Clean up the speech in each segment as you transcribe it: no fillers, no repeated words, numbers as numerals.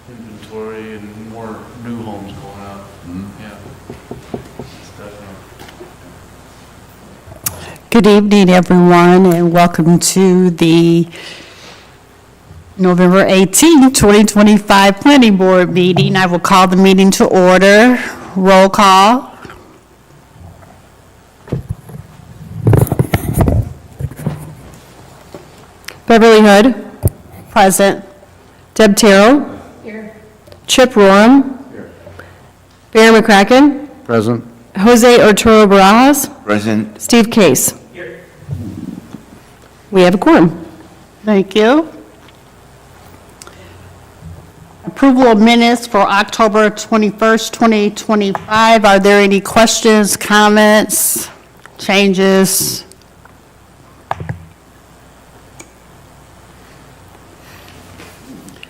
inventory and more new homes going up. Yeah. Definitely. Good evening, everyone, and welcome to the November 18, 2025 Planning Board meeting. I will call the meeting to order. Roll call. Beverly Hood. Present. Deb Terrell. Here. Chip Roram. Here. Barry McCracken. Present. Jose Arturo Barajas. Present. Steve Case. Here. We have a quorum. Thank you. Approval of minutes for October 21st, 2025. Are there any questions, comments, changes?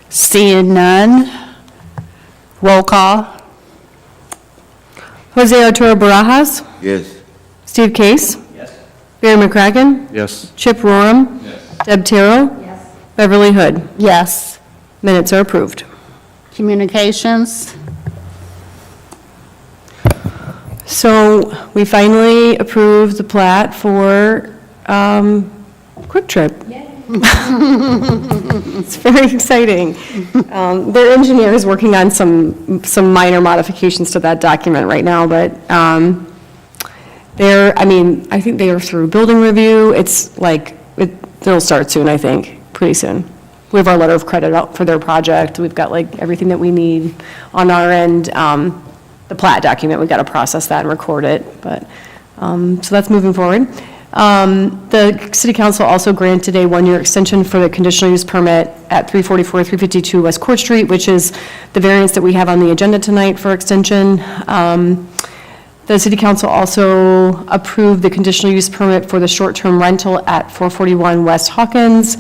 Seeing none. Roll call. Jose Arturo Barajas. Yes. Steve Case. Yes. Barry McCracken. Yes. Chip Roram. Yes. Deb Terrell. Yes. Beverly Hood. Yes. Minutes are approved. Communications. So we finally approved the plat for Quick Trip. It's very exciting. Their engineer is working on some minor modifications to that document right now, but I think they are through building review. It's like, it'll start soon, I think, pretty soon. We have our letter of credit out for their project. We've got like everything that we need on our end. The plat document, we've got to process that and record it, but, so that's moving forward. The City Council also granted a one-year extension for the conditional use permit at 344, 352 West Court Street, which is the variance that we have on the agenda tonight for extension. The City Council also approved the conditional use permit for the short-term rental at 441 West Hawkins.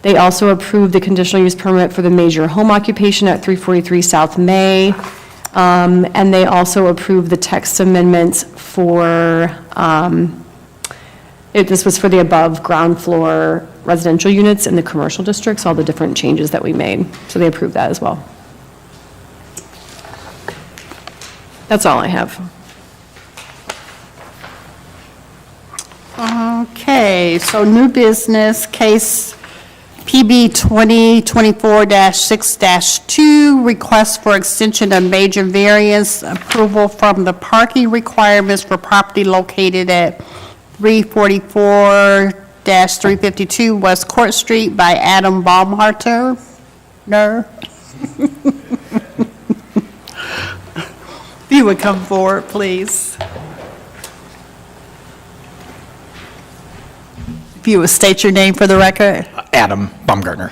They also approved the conditional use permit for the major home occupation at 343 South May. And they also approved the text amendments for, this was for the above ground floor residential units in the commercial districts, all the different changes that we made. So they approved that as well. That's all I have. Okay, so new business case PB 2024-6-2, request for extension of major variance approval from the parking requirements for property located at 344-352 West Court Street by Adam Baumharter. No. If you would come forward, please. If you would state your name for the record. Adam Baumgartner.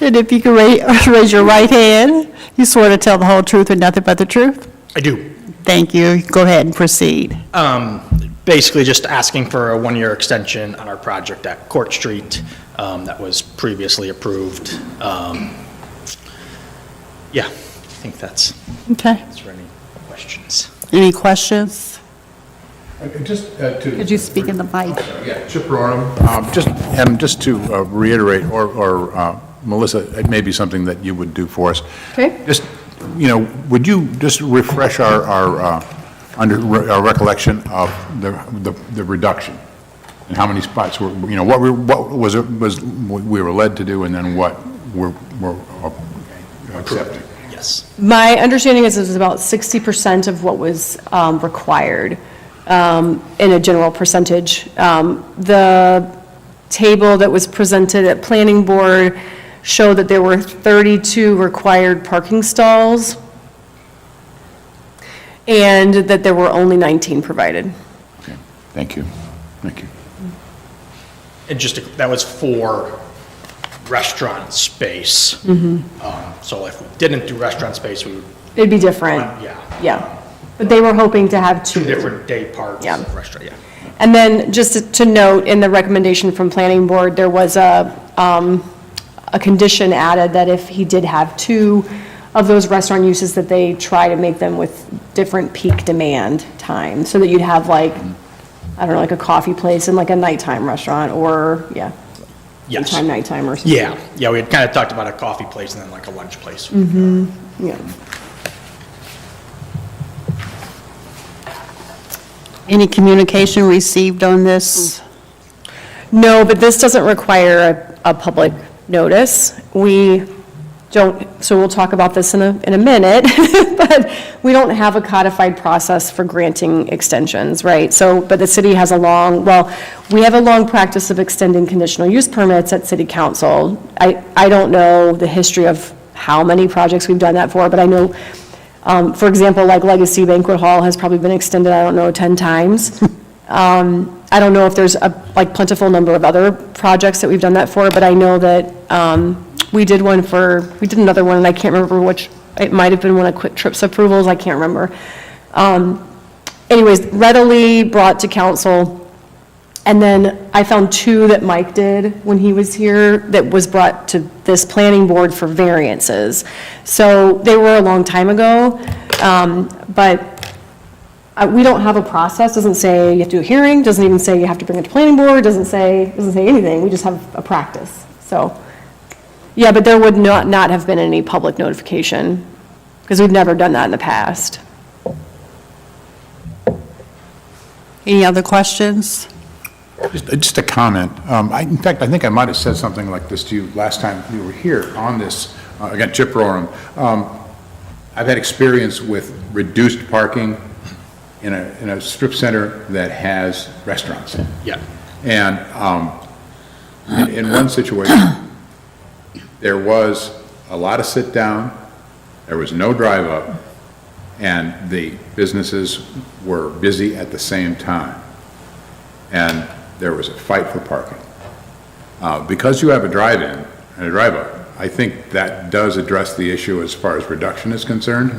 And if you could raise your right hand, you swear to tell the whole truth and nothing but the truth? I do. Thank you. Go ahead and proceed. Basically just asking for a one-year extension on our project at Court Street that was previously approved. Yeah, I think that's, Okay. is there any questions? Any questions? Could you speak in the mic? Yeah, Chip Roram. Just to reiterate, or Melissa, it may be something that you would do for us. Okay. Just, would you just refresh our recollection of the reduction and how many spots were, what we were led to do, and then what we're accepting. Yes. My understanding is it was about 60% of what was required in a general percentage. The table that was presented at Planning Board showed that there were 32 required parking stalls and that there were only 19 provided. Okay. Thank you. Thank you. And that was for restaurant space. So if we didn't do restaurant space, we would. It'd be different. Yeah. But they were hoping to have two different day parts of restaurant, yeah. And then just to note, in the recommendation from Planning Board, there was a condition added that if he did have two of those restaurant uses, that they try to make them with different peak demand times, so that you'd have like, I don't know, like a coffee place and like a nighttime restaurant, or, yeah. Yes. daytime, nighttime or something. Yeah, we had kind of talked about a coffee place and then like a lunch place. Yeah. Any communication received on this? No, but this doesn't require a public notice. We don't, so we'll talk about this in a minute, but we don't have a codified process for granting extensions, right? So, but the city has we have a long practice of extending conditional use permits at city council. I don't know the history of how many projects we've done that for, but I know, for example, like Legacy Banquet Hall has probably been extended, I don't know, 10 times. I don't know if there's a plentiful number of other projects that we've done that for, but I know that we did another one, and I can't remember which, it might have been one of Quick Trips approvals, I can't remember. Anyways, readily brought to council, and then I found 2 that Mike did when he was here that was brought to this planning board for variances. So they were a long time ago, but we don't have a process, doesn't say you have to do a hearing, doesn't even say you have to bring it to planning board, doesn't say anything, we just have a practice, so. Yeah, but there would not have been any public notification, because we've never done that in the past. Any other questions? Just a comment. In fact, I think I might have said something like this to you last time you were here on this, again, Chip Roram. I've had experience with reduced parking in a strip center that has restaurants. Yeah. And in one situation, there was a lot of sit-down, there was no drive-up, and the businesses were busy at the same time. And there was a fight for parking. Because you have a drive-in and a drive-up, I think that does address the issue as far as reduction is concerned.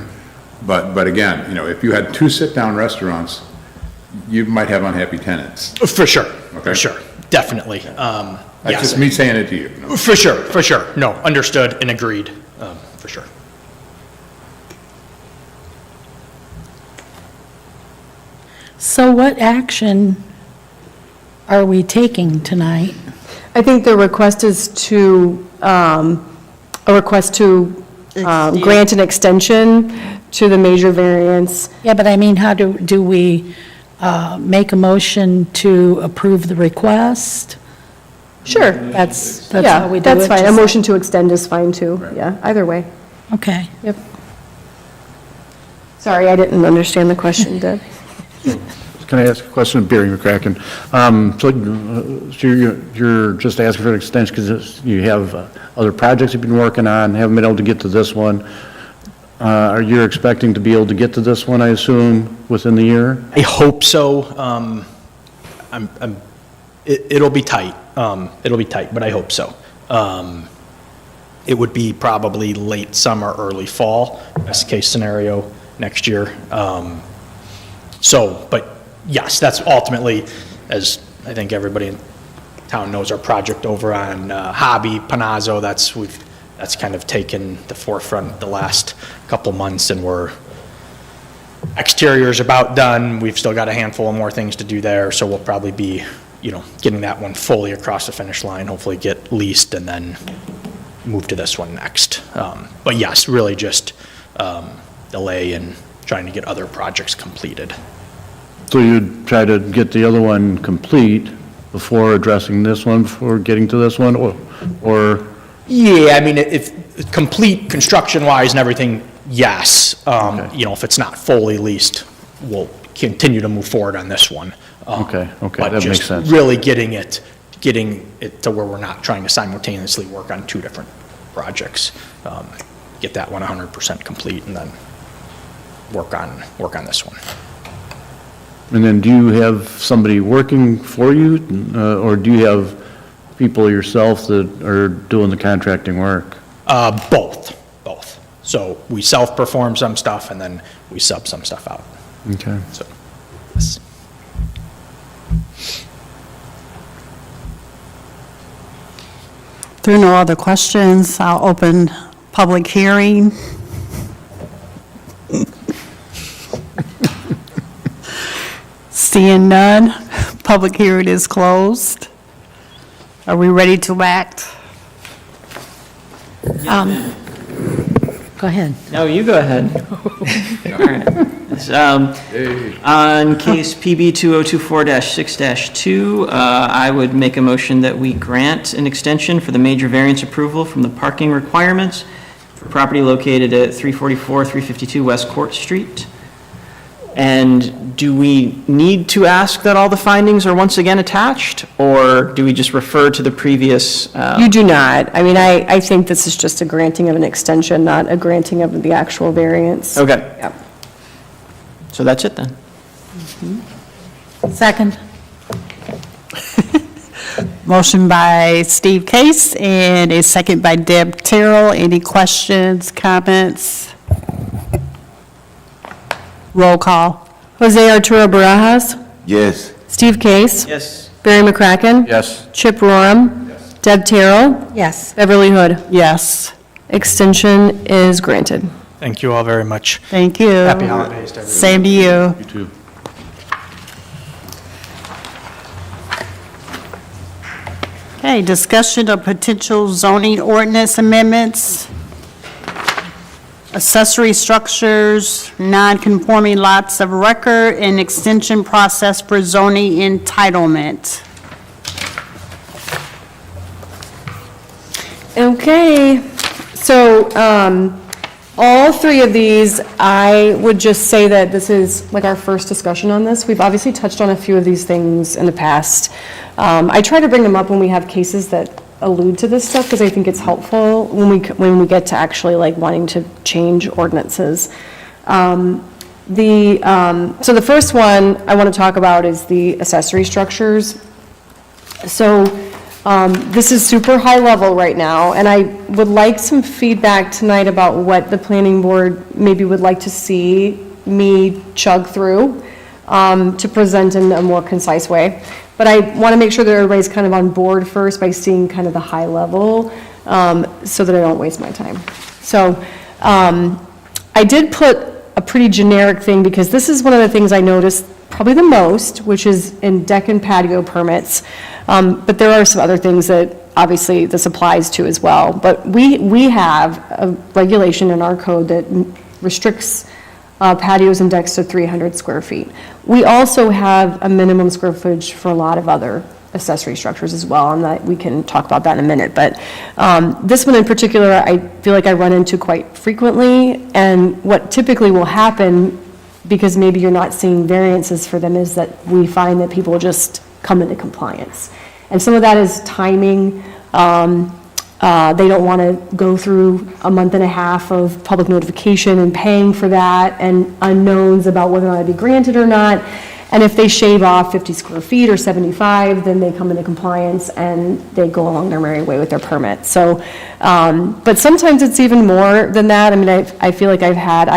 But again, if you had 2 sit-down restaurants, you might have unhappy tenants. For sure, Okay. for sure, definitely. That's Yes. just me saying it to you. No. For sure. No, understood and agreed, for sure. So what action are we taking tonight? I think the request is grant an extension to the major variance. Yeah, but I mean, how do we make a motion to approve the request? Sure, that's how we do that's it, fine, a just- motion to extend is fine too, yeah, either way, Okay. yep. Sorry, I didn't understand the question, Deb. Can I ask a question, Barry McCracken? So you're just asking for an extension because you have other projects you've been working on, haven't been able to get to this one. Are you expecting to be able to get to this one, I assume, within the year? I hope so. It'll be tight. But I hope so. It would be probably late summer, early fall, best case scenario next year. But yes, that's ultimately, as I think everybody in town knows, our project over on Hobby, Panazzo, that's kind of taken the forefront the last couple months, and exterior's about done. We've still got a handful of more things to do there, so we'll probably be, getting that one fully across the finish line, hopefully get leased and then move to this one next. But yes, really just delay in trying to get other projects completed. So you'd try to get the other one complete before addressing this one, before getting to this one, or? Yeah, I mean, if complete construction-wise and everything, yes. Okay. If it's not fully leased, we'll continue to move forward on this one. Okay, But that makes just sense. really getting it to where we're not trying to simultaneously work on 2 different projects. Get that one 100% complete and then work on this one. And then do you have somebody working for you, or do you have people yourself that are doing the contracting work? Both. So we self-perform some stuff and then we sub some stuff out. Okay. So, yes. If there are no other questions, I'll open public hearing. Seeing none, public hearing is closed. Are we ready to act? Go ahead. No, you go ahead. All right. On case PB 2024-6-2, I would make a motion that we grant an extension for the major variance approval from the parking requirements for property located at 344, 352 West Court Street. And do we need to ask that all the findings are once again attached, or do we just refer to the previous? You do not. I mean, I think this is just a granting of an extension, not a granting of the actual variance. Okay, Yep. so that's it then. Second. Motion by Steve Case and a second by Deb Terrell. Any questions, comments? Roll call. Jose Arturo Barajas, Yes. Steve Case, Yes. Barry McCracken. Yes. Chip Roram. Deb Terrell, Yes. Beverly Hood. Yes. Extension is granted. Thank you all very much. Thank you. Happy holidays to everyone. Same to you. You too. Okay, discussion of potential zoning ordinance amendments, accessory structures, non-conforming lots of record, and extension process for zoning entitlement. Okay, so, all three of these, I would just say that this is like our first discussion on this. We've obviously touched on a few of these things in the past. I try to bring them up when we have cases that allude to this stuff, because I think it's helpful when we get to actually like wanting to change ordinances. So the first one I want to talk about is the accessory structures. So, this is super high level right now, and I would like some feedback tonight about what the planning board maybe would like to see me chug through to present in a more concise way. But I want to make sure that everybody's kind of on board first by seeing kind of the high level so that I don't waste my time. So I did put a pretty generic thing because this is one of the things I noticed probably the most, which is in deck and patio permits. But there are some other things that obviously this applies to as well. But we have a regulation in our code that restricts patios and decks to 300 square feet. We also have a minimum square footage for a lot of other accessory structures as well, and that we can talk about that in a minute. But this one in particular, I feel like I run into quite frequently, and what typically will happen, because maybe you're not seeing variances for them, is that we find that people just come into compliance. And some of that is timing. They don't want to go through a month and a half of public notification and paying for that, and unknowns about whether or not it'd be granted or not. And if they shave off 50 square feet or 75, then they come into compliance and they go along their merry way with their permit. So, but sometimes it's even more than that. I mean, I feel like I had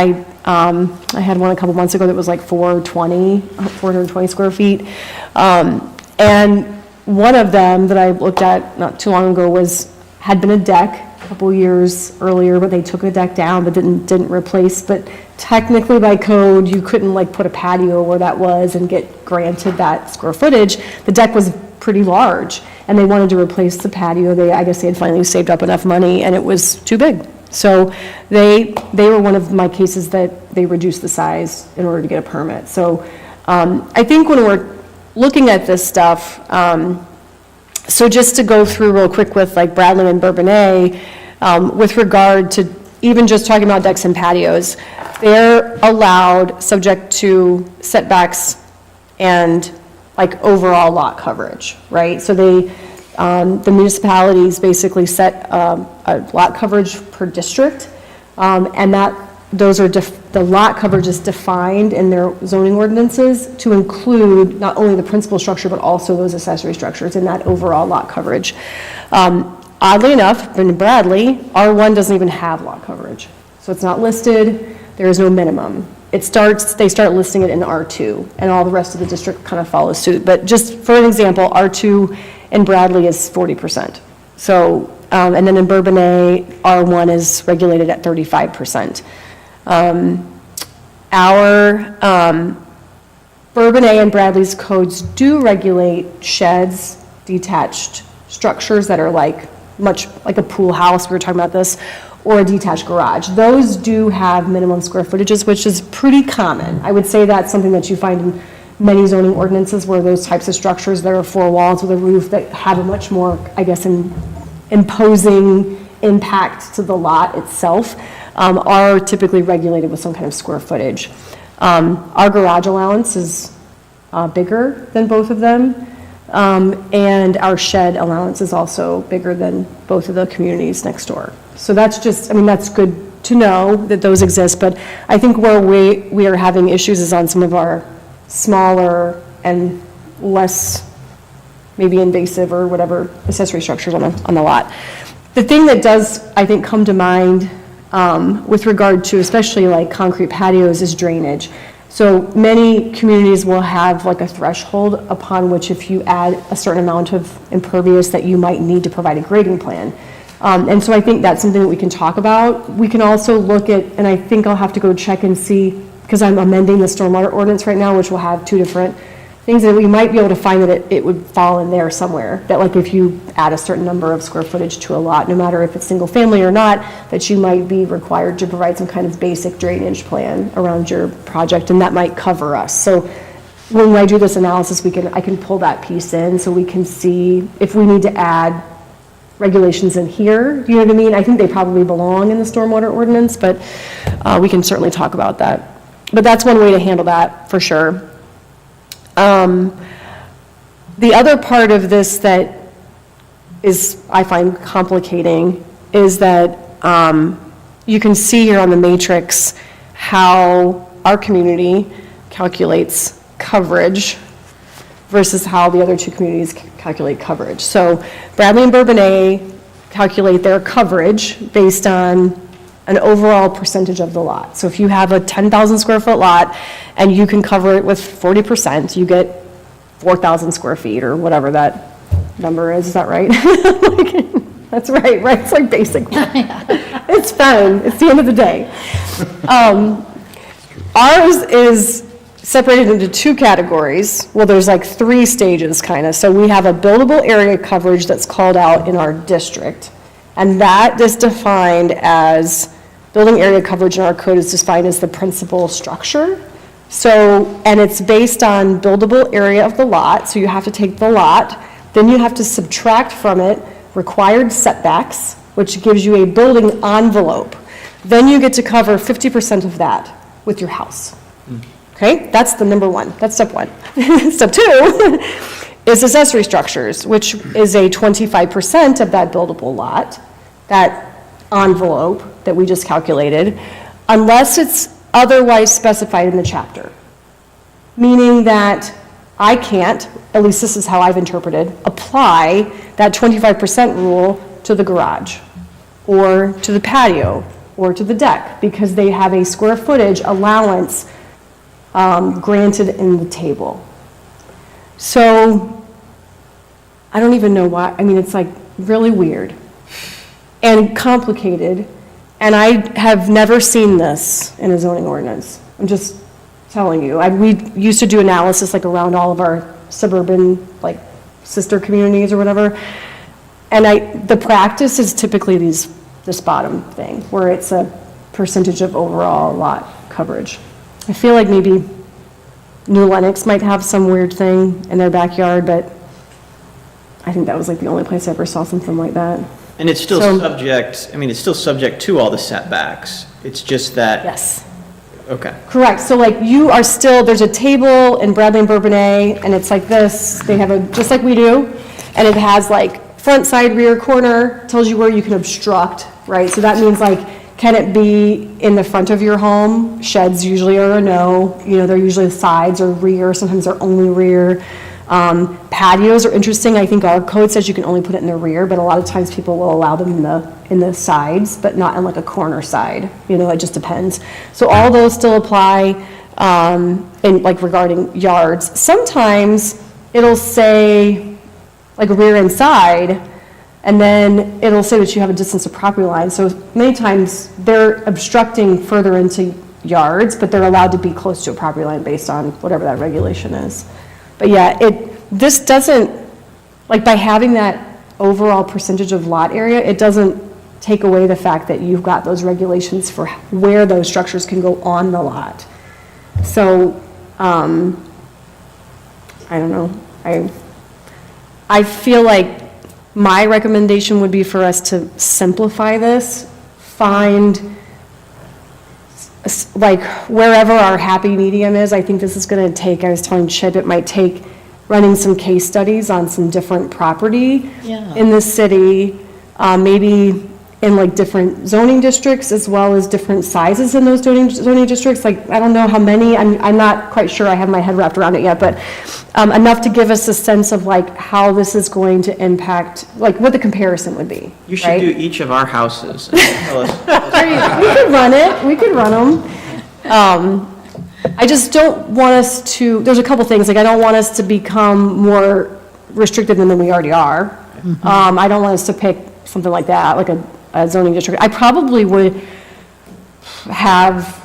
one a couple months ago that was like 420 square feet. And one of them that I looked at not too long ago had been a deck a couple years earlier, but they took the deck down but didn't replace. But technically by code, you couldn't like put a patio where that was and get granted that square footage. The deck was pretty large and they wanted to replace the patio. I guess they had finally saved up enough money and it was too big. So they were one of my cases that they reduced the size in order to get a permit. So I think when we're looking at this stuff, so just to go through real quick with like Bradley and Bourbonnais, with regard to even just talking about decks and patios, they're allowed subject to setbacks and like overall lot coverage, right? So the municipalities basically set a lot coverage per district, and the lot coverage is defined in their zoning ordinances to include not only the principal structure, but also those accessory structures in that overall lot coverage. Oddly enough, in Bradley, R1 doesn't even have lot coverage. So it's not listed, there is no minimum. They start listing it in R2, and all the rest of the district kind of follows suit. But just for an example, R2 in Bradley is 40%. So, and then in Bourbonnais, R1 is regulated at 35%. Our Bourbonnais and Bradley's codes do regulate sheds, detached structures that are like, much like a pool house, we were talking about this, or a detached garage. Those do have minimum square footages, which is pretty common. I would say that's something that you find in many zoning ordinances where those types of structures that are 4 walls with a roof that have a much more, I guess, imposing impact to the lot itself, are typically regulated with some kind of square footage. Our garage allowance is bigger than both of them, and our shed allowance is also bigger than both of the communities next door. So that's just, I mean, that's good to know that those exist, but I think where we are having issues is on some of our smaller and less maybe invasive or whatever accessory structures on the lot. The thing that does, I think, come to mind with regard to especially like concrete patios is drainage. So many communities will have like a threshold upon which if you add a certain amount of impervious that you might need to provide a grading plan. And so I think that's something that we can talk about. We can also look at, and I think I'll have to go check and see, because I'm amending the stormwater ordinance right now, which will have 2 different things, that we might be able to find that it would fall in there somewhere. That like if you add a certain number of square footage to a lot, no matter if it's single family or not, that you might be required to provide some kind of basic drainage plan around your project, and that might cover us. So when I do this analysis, I can pull that piece in so we can see if we need to add regulations in here. Do you know what I mean? I think they probably belong in the stormwater ordinance, but we can certainly talk about that. But that's one way to handle that, for sure. The other part of this that is, I find complicating, is that you can see here on the matrix how our community calculates coverage versus how the other 2 communities calculate coverage. So Bradley and Bourbonnais calculate their coverage based on an overall percentage of the lot. So if you have a 10,000 square foot lot and you can cover it with 40%, you get 4,000 square feet or whatever that number is that right? That's right, it's like basic. It's fun, it's the end of the day. Ours is separated into 2 categories. Well, there's like 3 stages kind of. So we have a buildable area coverage that's called out in our district. And that is defined as, building area coverage in our code is defined as the principal structure. So, and it's based on buildable area of the lot, so you have to take the lot, then you have to subtract from it required setbacks, which gives you a building envelope. Then you get to cover 50% of that with your house. Okay, that's the number 1, that's step 1. Step 2 is accessory structures, which is a 25% of that buildable lot, that envelope that we just calculated, unless it's otherwise specified in the chapter. Meaning that I can't, at least this is how I've interpreted, apply that 25% rule to the garage, or to the patio, or to the deck, because they have a square footage allowance granted in the table. So, I don't even know why, I mean, it's like really weird and complicated, and I have never seen this in a zoning ordinance. I'm just telling you. We used to do analysis like around all of our suburban, like, sister communities or whatever, and the practice is typically this bottom thing, where it's a percentage of overall lot coverage. I feel like maybe New Lenox might have some weird thing in their backyard, but I think that was like the only place I ever saw something like that. And it's still So- subject, I mean, it's still subject to all the setbacks. It's just that. Yes. Okay. Correct, so like you are still, there's a table in Bradley and Bourbonnais, and it's like this, they have just like we do, and it has like front, side, rear, corner, tells you where you can obstruct, right? So that means like, can it be in the front of your home? Sheds usually are a no, they're usually sides or rear, sometimes they're only rear. Patios are interesting. I think our code says you can only put it in the rear, but a lot of times people will allow them in the sides, but not in like a corner side. It just depends. So all those still apply, in like regarding yards. Sometimes it'll say like rear and side, and then it'll say that you have a distance of property line. So many times they're obstructing further into yards, but they're allowed to be close to a property line based on whatever that regulation is. But yeah, this doesn't, like by having that overall percentage of lot area, it doesn't take away the fact that you've got those regulations for where those structures can go on the lot. So, I don't know, I feel like my recommendation would be for us to simplify this, find, like, wherever our happy medium is. I think this is gonna take, I was telling Chip, it might take running some case studies on some different property in the city, maybe in like different zoning districts as well as different sizes in those zoning districts. Like, I don't know how many, I'm not quite sure, I have my head wrapped around it yet, but enough to give us a sense of like how this is going to impact, like what the comparison would be. You should right? do each of our houses. And tell us- We could run it, we could run them. I just don't want us to, there's a couple things, like I don't want us to become more restricted than we already are. I don't want us to pick something like that, like a zoning district. I probably would have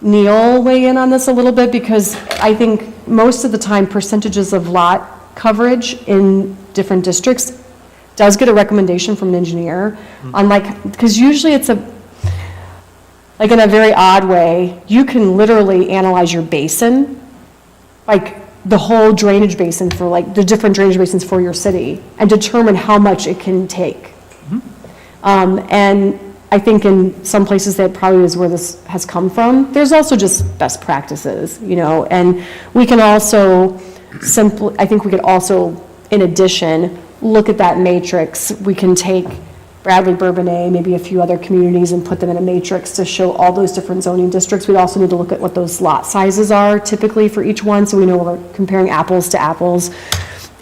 Neil weigh in on this a little bit, because I think most of the time percentages of lot coverage in different districts does get a recommendation from an engineer on like, because usually it's like in a very odd way, you can literally analyze your basin, like the whole drainage basin for like the different drainage basins for your city, and determine how much it can take. And I think in some places that probably is where this has come from. There's also just best practices, you know, and we can also I think we could also, in addition, look at that matrix. We can take Bradley, Bourbonnais, maybe a few other communities and put them in a matrix to show all those different zoning districts. We'd also need to look at what those lot sizes are typically for each one, so we know we're comparing apples to apples.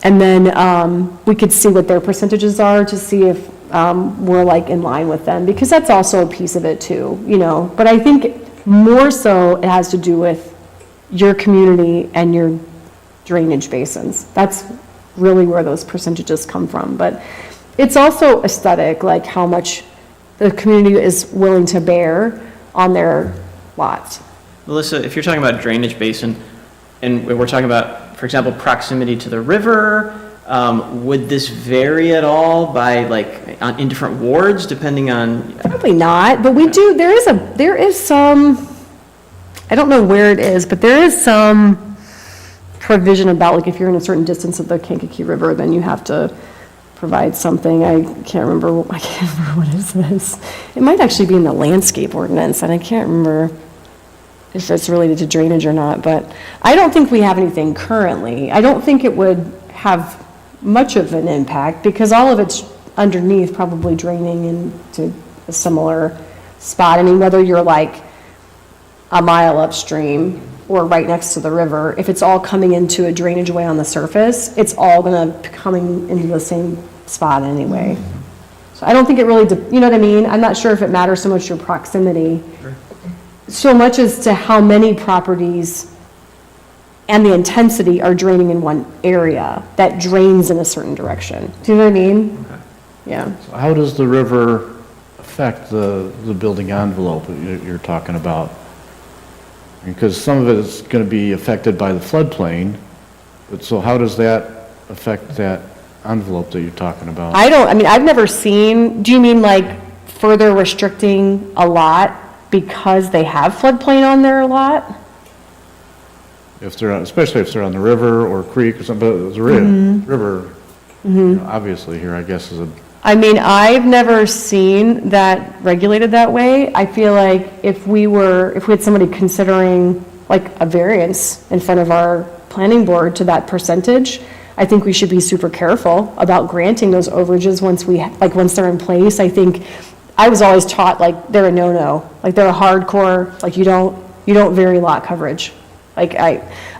And then we could see what their percentages are to see if we're like in line with them, because that's also a piece of it too, you know. But I think more so it has to do with your community and your drainage basins. That's really where those percentages come from. But it's also aesthetic, like how much the community is willing to bear on their lots. Melissa, if you're talking about drainage basin, and we're talking about, for example, proximity to the river, would this vary at all by like in different wards depending on? Probably not, but we do, there is some, I don't know where it is, but there is some provision about like if you're in a certain distance of the Kankakee River, then you have to provide something. I can't remember what it is. It might actually be in the landscape ordinance, and I can't remember if it's related to drainage or not, but I don't think we have anything currently. I don't think it would have much of an impact, because all of it's underneath probably draining into a similar spot. I mean, whether you're like a mile upstream or right next to the river, if it's all coming into a drainage way on the surface, it's all gonna be coming into the same spot anyway. So I don't think it really, you know what I mean? I'm not sure if it matters so much your proximity, so much as to how many properties and the intensity are draining in one area that drains in a certain direction. Do you know what I mean? Okay. Yeah. So how does the river affect the building envelope that you're talking about? Because some of it is going to be affected by the floodplain, but so how does that affect that envelope that you're talking about? I mean, I've never seen, do you mean like further restricting a lot because they have floodplain on their lot? If they're, especially if they're on the river or creek or something, but the river, you know, obviously here, I guess, is a. I mean, I've never seen that regulated that way. I feel like if we had somebody considering like a variance in front of our planning board to that percentage, I think we should be super careful about granting those overages once they're in place. I think, I was always taught like they're a no-no, like they're a hardcore, like you don't vary lot coverage. Like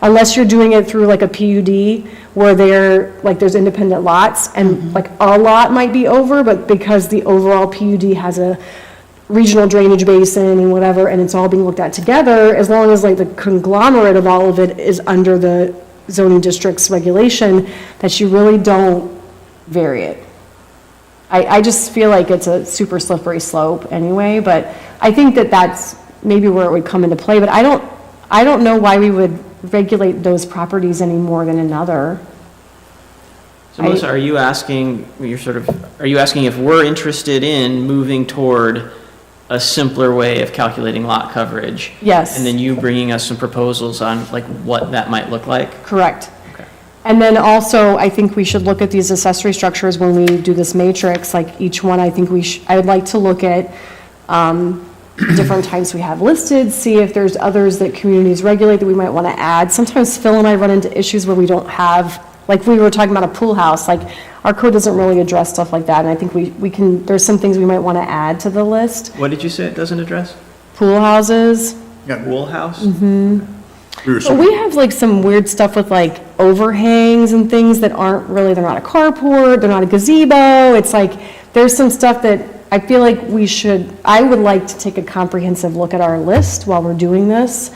unless you're doing it through like a PUD where there's independent lots and like a lot might be over, but because the overall PUD has a regional drainage basin and whatever, and it's all being looked at together, as long as like the conglomerate of all of it is under the zoning district's regulation, that you really don't vary it. I just feel like it's a super slippery slope anyway, but I think that that's maybe where it would come into play, but I don't know why we would regulate those properties any more than another. So Melissa, are you asking if we're interested in moving toward a simpler way of calculating lot coverage? Yes. And then you bringing us some proposals on like what that might look like? Correct. Okay. And then also, I think we should look at these accessory structures when we do this matrix, like each one, I think I would like to look at different types we have listed, see if there's others that communities regulate that we might want to add. Sometimes Phil and I run into issues where we don't have, like we were talking about a pool house, like our code doesn't really address stuff like that, and I think we can, there's some things we might want to add to the list. What did you say it doesn't address? Pool houses. Pool house? But we have like some weird stuff with like overhangs and things that aren't really, they're not a carport, they're not a gazebo. It's like, there's some stuff that I feel like I would like to take a comprehensive look at our list while we're doing this,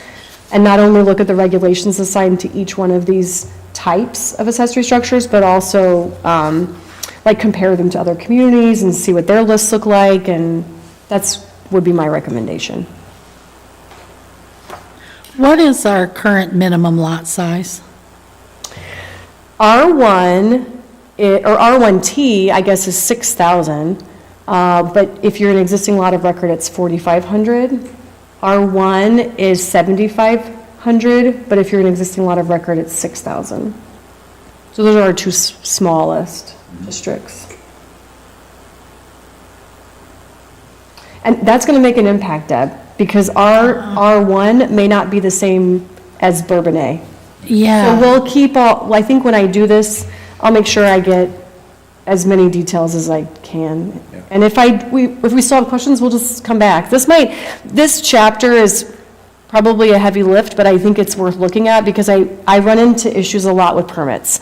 and not only look at the regulations assigned to each one of these types of accessory structures, but also like compare them to other communities and see what their lists look like, and would be my recommendation. What is our current minimum lot size? R1, or R1T, I guess, is 6,000, but if you're an existing lot of record, it's 4,500. R1 is 7,500, but if you're an existing lot of record, it's 6,000. So those are our two smallest districts. And that's going to make an impact, Deb, because our R1 may not be the same as Bourbonnais. So Yeah, we'll keep I think when I do this, I'll make sure I get as many details as I can. And if we still have questions, we'll just come back. This chapter is probably a heavy lift, but I think it's worth looking at because I run into issues a lot with permits.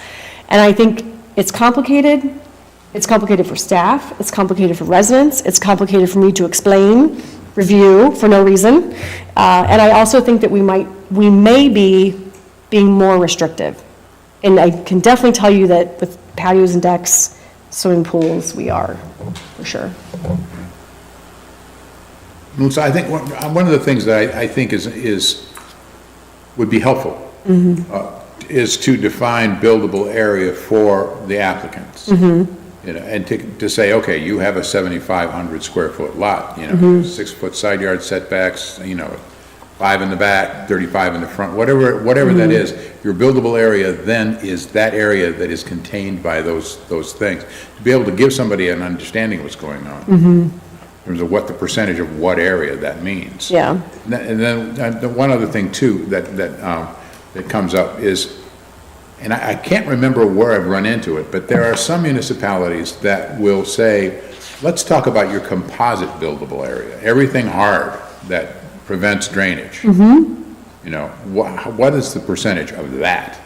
And I think it's complicated. It's complicated for staff, it's complicated for residents, it's complicated for me to explain, review for no reason. And I also think that we may be being more restrictive. And I can definitely tell you that with patios and decks, swimming pools, we are, for sure. So I think one of the things that I think would be helpful is to define buildable area for the applicants. You know, and to say, okay, you have a 7,500 square foot lot, 6-foot side yard setbacks, 5 in the back, 35 in the front, whatever that is, your buildable area then is that area that is contained by those things. To be able to give somebody an understanding of what's going on, in terms of what the percentage of what area that means. Yeah. And then the one other thing too that comes up is, and I can't remember where I've run into it, but there are some municipalities that will say, let's talk about your composite buildable area, everything hard that prevents drainage. What is the percentage of that?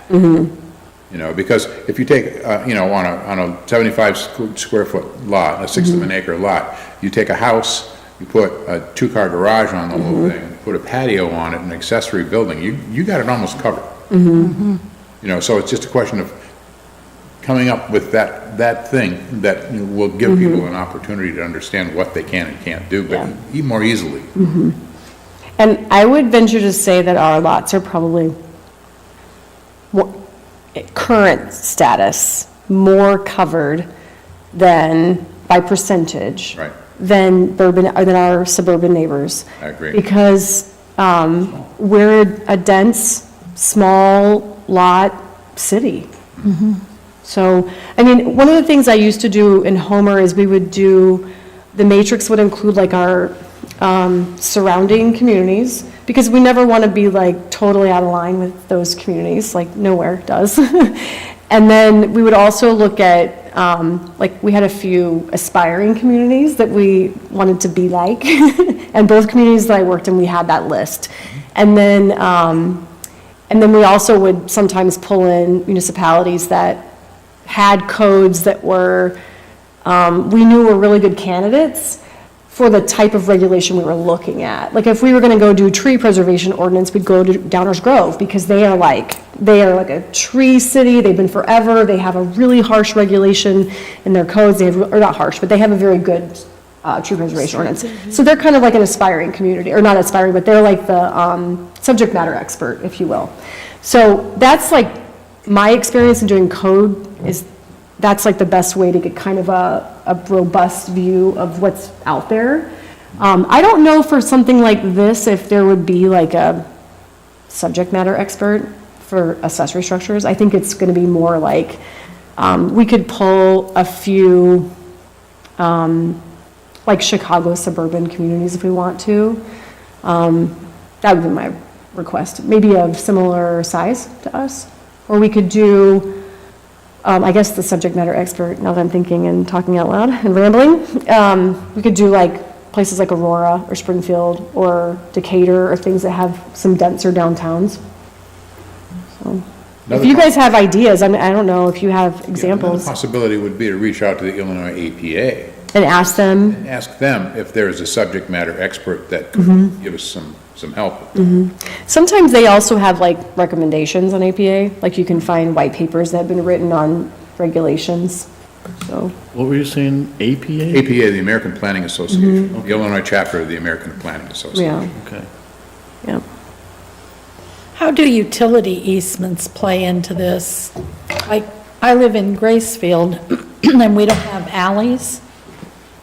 Because if you take, on a 75 square foot lot, a sixth of an acre lot, you take a house, you put a 2-car garage on the whole thing, put a patio on it, an accessory building, you got it almost covered. So it's just a question of coming up with that thing that will give people an opportunity to understand what they can and can't do, but even more easily. And I would venture to say that our lots are probably, current status, more covered than, by percentage. Right. Than our suburban neighbors. I agree. Because we're a dense, small lot city. So, I mean, one of the things I used to do in Homer is the matrix would include like our surrounding communities, because we never want to be like totally out of line with those communities, like nowhere does. And then we would also look at, like we had a few aspiring communities that we wanted to be like, and both communities that I worked in, we had that list. And then we also would sometimes pull in municipalities that had codes that were, we knew were really good candidates for the type of regulation we were looking at. Like if we were gonna go do tree preservation ordinance, we'd go to Downers Grove, because they are like a tree city, they've been forever, they have a really harsh regulation in their codes, or not harsh, but they have a very good tree preservation ordinance. So they're kind of like an aspiring community, or not aspiring, but they're like the subject matter expert, if you will. So that's like my experience in doing code that's like the best way to get kind of a robust view of what's out there. I don't know for something like this, if there would be like a subject matter expert for accessory structures. I think it's gonna be more like, we could pull a few, like Chicago suburban communities if we want to. That would be my request, maybe of similar size to us. Or we could do, I guess the subject matter expert, now that I'm thinking and talking out loud and rambling, we could do like places like Aurora or Springfield or Decatur or things that have some denser downtowns. So, if you guys have ideas, I mean, I don't know if you have Another examples, possibility would be to reach out to the Illinois APA and ask them. and ask them if there is a subject matter expert that could give us some help. Sometimes they also have like recommendations on APA, like you can find white papers that have been written on regulations, so. What were you saying, APA? APA, the American Planning Association, the Illinois chapter of the American Planning Association. Yeah, Okay. yeah. How do utility easements play into this? Like, I live in Gracefield, and we don't have alleys,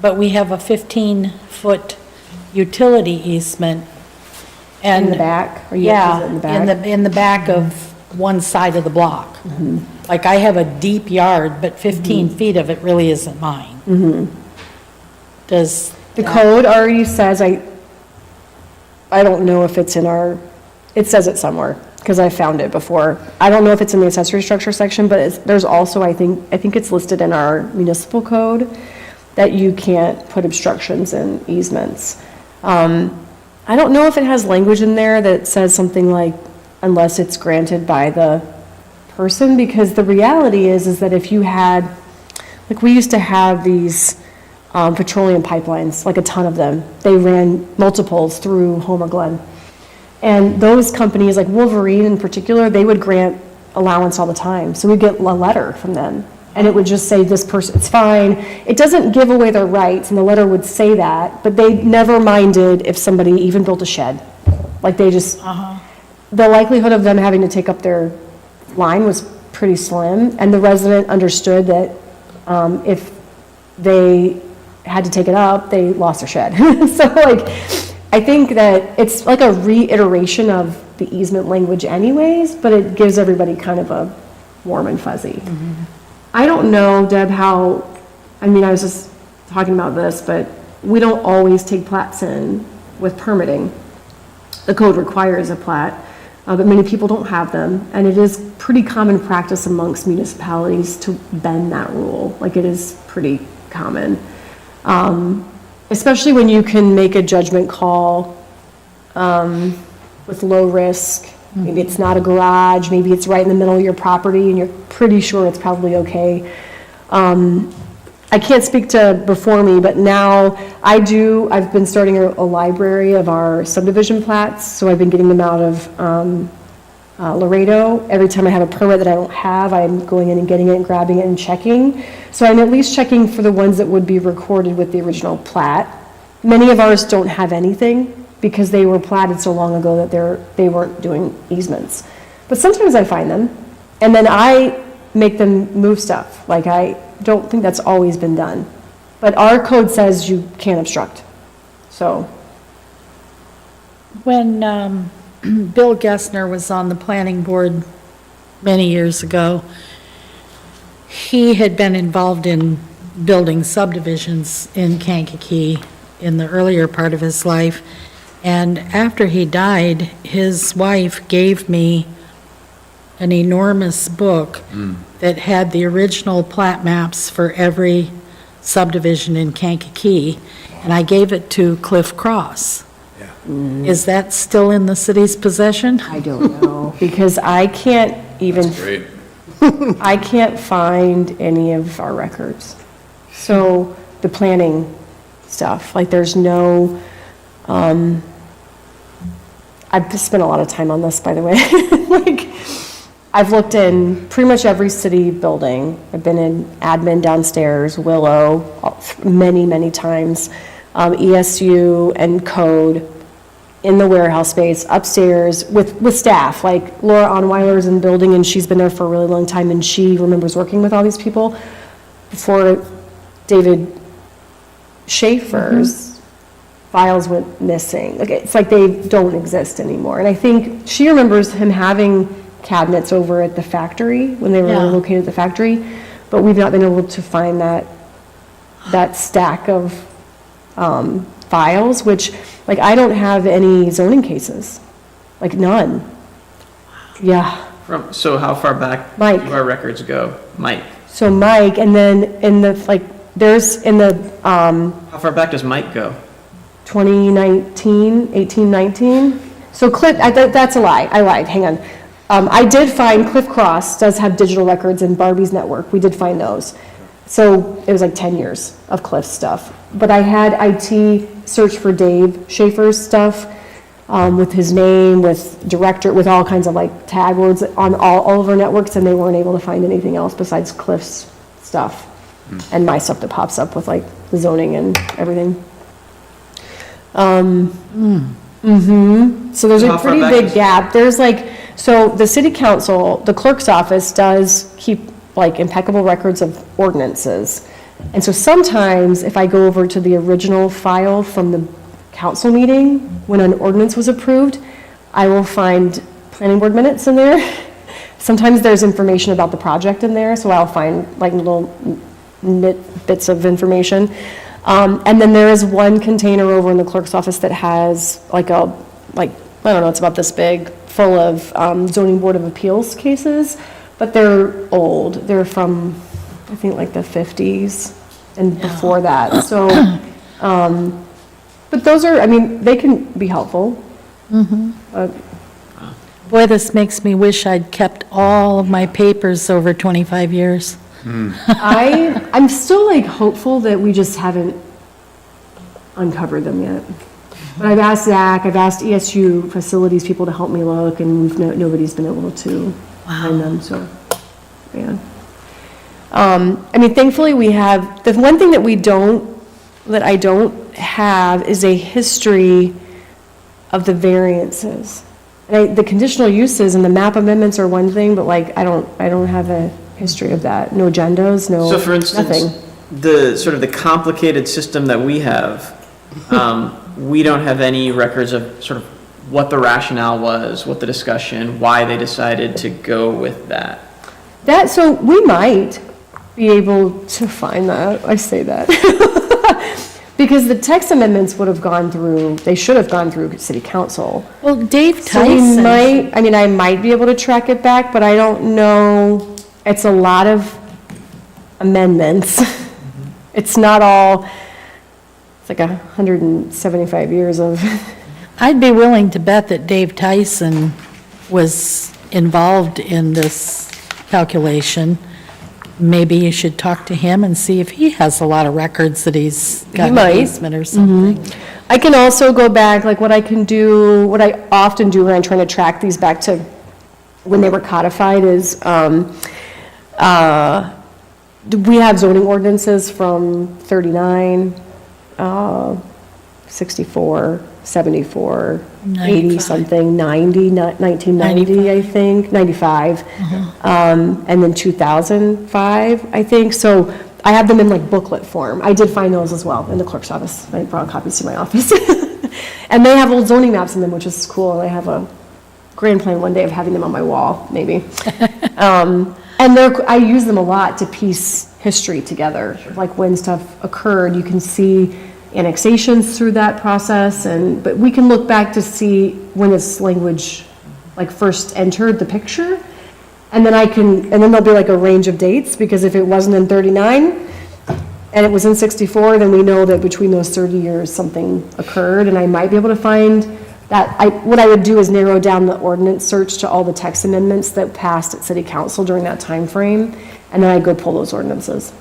but we have a 15-foot utility easement. And In the back? Or you Yeah, use it in the back? in the back of one side of the block. Like, I have a deep yard, but 15 feet of it really isn't mine. Does, The code already says, I don't know if it's in our, it says it somewhere, because I found it before. I don't know if it's in the accessory structure section, but there's also, I think it's listed in our municipal code that you can't put obstructions in easements. I don't know if it has language in there that says something like, unless it's granted by the person, because the reality is that if you had, like, we used to have these petroleum pipelines, like a ton of them. They ran multiples through Homer Glen. And those companies, like Wolverine in particular, they would grant allowance all the time. So we'd get a letter from them, and it would just say, this person, it's fine. It doesn't give away their rights, and the letter would say that, but they never minded if somebody even built a shed. Like, they just, the likelihood of them having to take up their line was pretty slim, and the resident understood that if they had to take it up, they lost their shed. So, like, I think that it's like a reiteration of the easement language anyways, but it gives everybody kind of a warm and fuzzy. I don't know, Deb, how, I mean, I was just talking about this, but we don't always take plats in with permitting. The code requires a plat, but many people don't have them, and it is pretty common practice amongst municipalities to bend that rule. Like, it is pretty common. Especially when you can make a judgment call with low risk. Maybe it's not a garage, maybe it's right in the middle of your property and you're pretty sure it's probably okay. I can't speak to before me, but now I've been starting a library of our subdivision plats, so I've been getting them out of Laredo. Every time I have a permit that I don't have, I'm going in and getting it and grabbing it and checking. So I'm at least checking for the ones that would be recorded with the original plat. Many of ours don't have anything because they were platted so long ago that they weren't doing easements. But sometimes I find them, and then I make them move stuff. Like, I don't think that's always been done. But our code says you can't obstruct, so. when Bill Gessner was on the planning board many years ago, he had been involved in building subdivisions in Kankakee in the earlier part of his life. And after he died, his wife gave me an enormous book that had the original plat maps for every subdivision in Kankakee, and I gave it to Cliff Cross. Is that still in the city's possession? I don't know, because I can't even, That's great. I can't find any of our records. So, the planning stuff, like, there's no, I've spent a lot of time on this, by the way. Like, I've looked in pretty much every city building. I've been in admin downstairs, Willow, many, many times, ESU and code, in the warehouse space, upstairs, with staff. Like, Laura Onweiler's in the building, and she's been there for a really long time, and she remembers working with all these people. before David Schaefer's files went missing. Like, it's like they don't exist anymore. And I think she remembers him having cabinets over at the factory when they were Yeah. located at the factory, but we've not been able to find that stack of files, which, like, I don't have any zoning cases, like none. Yeah. So how far back Mike. do our records go? Mike. So Mike, and then in the, like, there's in the How far back does Mike go? 2019, 18, 19. So Cliff, that's a lie, I lied, hang on. I did find Cliff Cross does have digital records in Barbie's network, we did find those. So it was like 10 years of Cliff's stuff. But I had IT search for Dave Schaefer's stuff, with his name, with director, with all kinds of like tag words on all of our networks, and they weren't able to find anything else besides Cliff's stuff. And my stuff that pops up with like the zoning and everything. So there's How a far pretty back big is- gap. There's like, so the city council, the clerk's office does keep like impeccable records of ordinances. And so sometimes if I go over to the original file from the council meeting, when an ordinance was approved, I will find planning board minutes in there. Sometimes there's information about the project in there, so I'll find like little bits of information. And then there is one container over in the clerk's office that has like I don't know, it's about this big, full of zoning board of appeals cases, but they're old. They're from, I think, like the 50s and before that. So, but those are, I mean, they can be helpful. Boy, this makes me wish I'd kept all of my papers over 25 years. I'm still like hopeful that we just haven't uncovered them yet. But I've asked Zach, I've asked ESU facilities people to help me look, and nobody's been able to find them, so, yeah. I mean, thankfully, we have, the one thing that I don't have is a history of the variances. And the conditional uses and the map amendments are one thing, but like, I don't have a history of that. No agendas, no, So for instance, nothing. the sort of the complicated system that we have, we don't have any records of sort of what the rationale was, what the discussion, why they decided to go with that. So we might be able to find that, I say that. Because the text amendments would have gone through, they should have gone through city council. Well, Dave So we Tyson, might, I mean, I might be able to track it back, but I don't know, it's a lot of amendments. It's not all, it's like 175 years of, I'd be willing to bet that Dave Tyson was involved in this calculation. Maybe you should talk to him and see if he has a lot of records that he's got in the might. basement or something. I can also go back, like what I can do, what I often do when I'm trying to track these back to when they were codified is, we have zoning ordinances from 39, 64, 74, 80 95. something, 90, 1990, I think, 95, and then 2005, I think. So I have them in like booklet form. I did find those as well in the clerk's office. I brought copies to my office. And they have old zoning maps in them, which is cool. I have a grand plan one day of having them on my wall, maybe. And I use them a lot to piece history together, like when stuff occurred. You can see annexations through that process, but we can look back to see when this language like first entered the picture, and then and then there'll be like a range of dates, because if it wasn't in 39 and it was in 64, then we know that between those 30 years something occurred, and I might be able to find that. What I would do is narrow down the ordinance search to all the text amendments that passed at city council during that time frame, and then I go pull those ordinances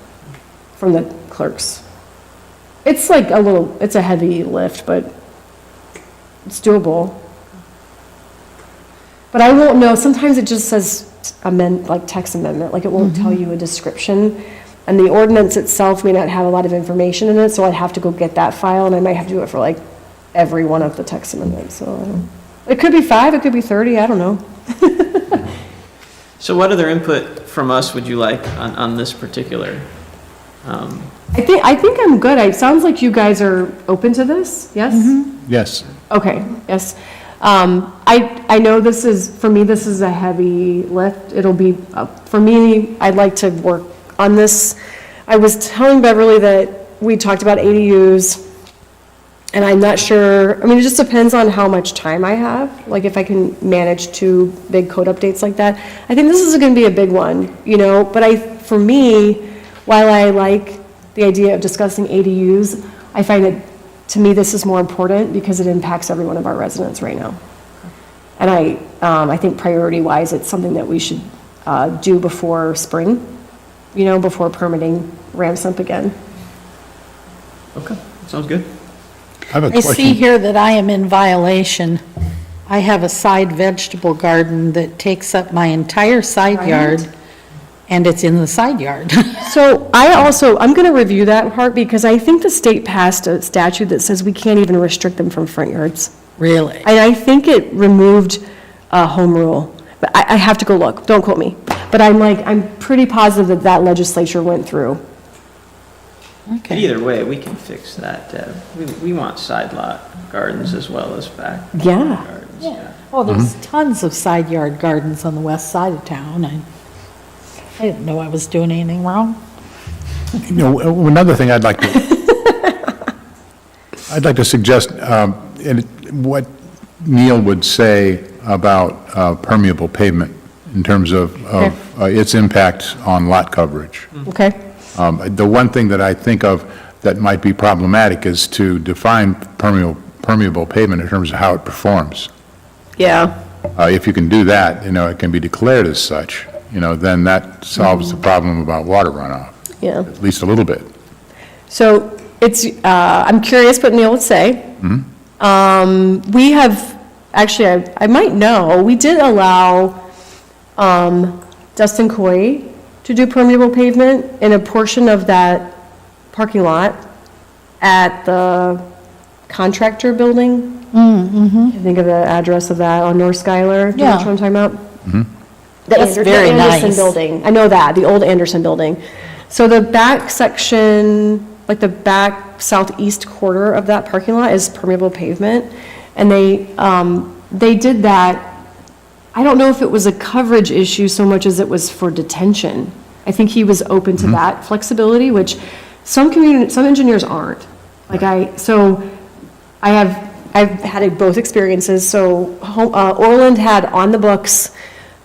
from the clerks. It's like it's a heavy lift, but it's doable. But I won't know, sometimes it just says like text amendment, like it won't tell you a description. And the ordinance itself may not have a lot of information in it, so I'd have to go get that file, and I might have to do it for like every one of the text amendments, so. It could be 5, it could be 30, I don't know. So what other input from us would you like on this particular I think I'm good. It sounds like you guys are open to this, yes? Yes. Okay, yes. I know this is, for me, this is a heavy lift. It'll be, for me, I'd like to work on this. I was telling Beverly that we talked about ADUs, and I'm not sure, I mean, it just depends on how much time I have, like if I can manage 2 big code updates like that. I think this is gonna be a big one, you know, but for me, while I like the idea of discussing ADUs, I find that, to me, this is more important because it impacts every one of our residents right now. And I think priority-wise, it's something that we should do before spring, you know, before permitting ramps up again. Okay, sounds good. I have a I see question. here that I am in violation. I have a side vegetable garden that takes up my entire side yard, and it's in the side yard. So I'm going to review that part because I think the state passed a statute that says we can't even restrict them from front yards. Really? And I think it removed a home rule. But I have to go look, don't quote me. But I'm pretty positive that legislature went through. Okay. Either way, we can fix that, Deb. We want side lot gardens as well as back Yeah. gardens, Yeah. Well, there's tons of side yard gardens on the west side of town. I didn't know I was doing anything wrong. You know, another thing I'd like to suggest, and what Neil would say about permeable pavement in terms of its impact on lot coverage. Okay? The one thing that I think of that might be problematic is to define permeable pavement in terms of how it performs. Yeah. If you can do that, you know, it can be declared as such, you know, then that solves the problem about water runoff, Yeah. at least a little bit. So I'm curious what Neil would say. We have, actually, I might know, we did allow Dustin Coy to do permeable pavement in a portion of that parking lot at the contractor building. I think of the address of that on North Schuyler. Do you know Yeah. what I'm talking about? That's The very Anderson nice. building. I know that, the old Anderson building. So the back section, like the back southeast quarter of that parking lot is permeable pavement. And they did that, I don't know if it was a coverage issue so much as it was for detention. I think he was open to that flexibility, which some engineers aren't. I've had both experiences. So Orland had on the books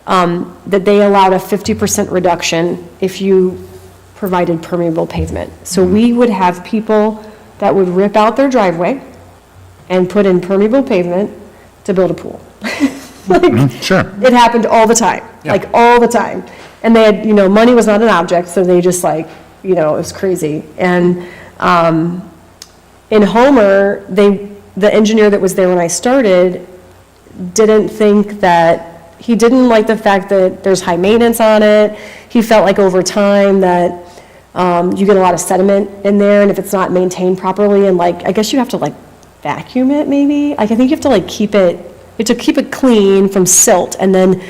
that they allowed a 50% reduction if you provided permeable pavement. So we would have people that would rip out their driveway and put in permeable pavement to build a pool. Sure. It happened all the time, like all the time. And they had, money was not an object, so they just it was crazy. And in Homer, the engineer that was there when I started didn't think that, he didn't like the fact that there's high maintenance on it. He felt like over time that you get a lot of sediment in there, and if it's not maintained properly, and I guess you have to vacuum it maybe. I think you have to keep it clean from silt and then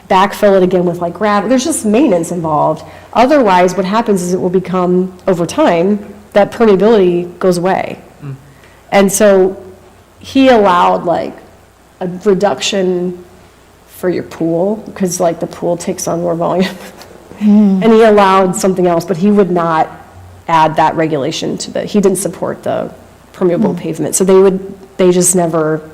backfill it again with gravel. There's just maintenance involved. Otherwise, what happens is it will become, over time, that permeability goes away. And so he allowed a reduction for your pool, because the pool takes on more volume. And he allowed something else, but he would not add that regulation he didn't support the permeable pavement. So they just never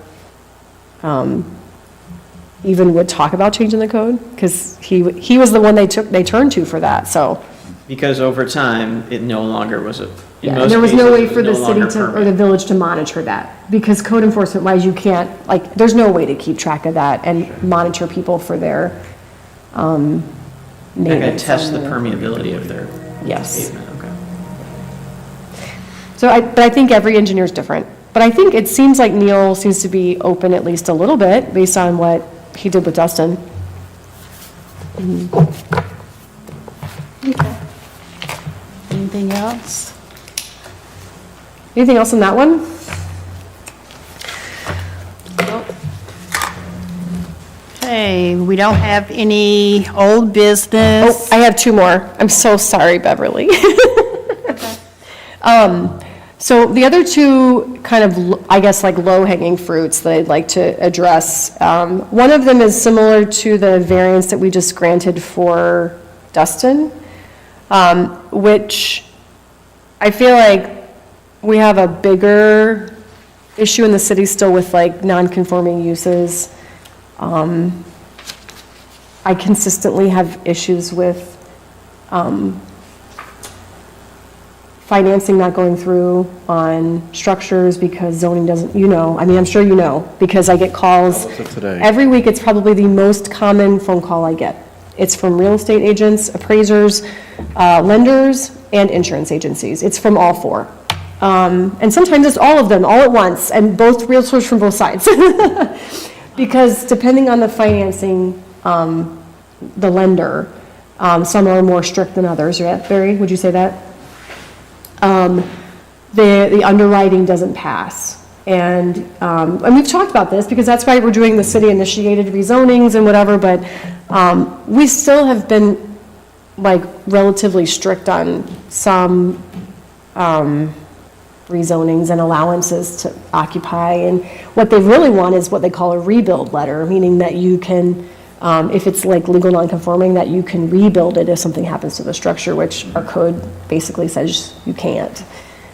even would talk about changing the code, because he was the one they turned to for that, so. Because over time, it no longer was in Yeah, most and there was no cases, way it for the no city longer or the permitted. village to monitor that, because code enforcement wise, you can't, there's no way to keep track of that and monitor people for their, They're gonna maintenance. test the on permeability of their Yes. pavement, okay. So but I think every engineer is different. But I think it seems like Neil seems to be open at least a little bit, based on what he did with Dustin. Anything else? Anything else on that one? Okay, we don't have any old Oh, business. I have 2 more. I'm so sorry, Beverly. So the other two kind of, I guess, like low-hanging fruits that I'd like to address. One of them is similar to the variance that we just granted for Dustin, which I feel like we have a bigger issue in the city still with like non-conforming uses. I consistently have issues with financing not going through on structures because zoning doesn't, I mean, I'm sure you know, because I get calls. Today. Every week, it's probably the most common phone call I get. It's from real estate agents, appraisers, lenders, and insurance agencies. It's from all four. And sometimes it's all of them, all at once, and both realtors from both sides. Because depending on the financing, the lender, some are more strict than others, right? Barry, would you say that? The underwriting doesn't pass. And we've talked about this because that's why we're doing the city-initiated rezonings and whatever, but we still have been like relatively strict on some rezonings and allowances to occupy. And what they really want is what they call a rebuild letter, meaning that you can, if it's like legal non-conforming, that you can rebuild it if something happens to the structure, which our code basically says you can't.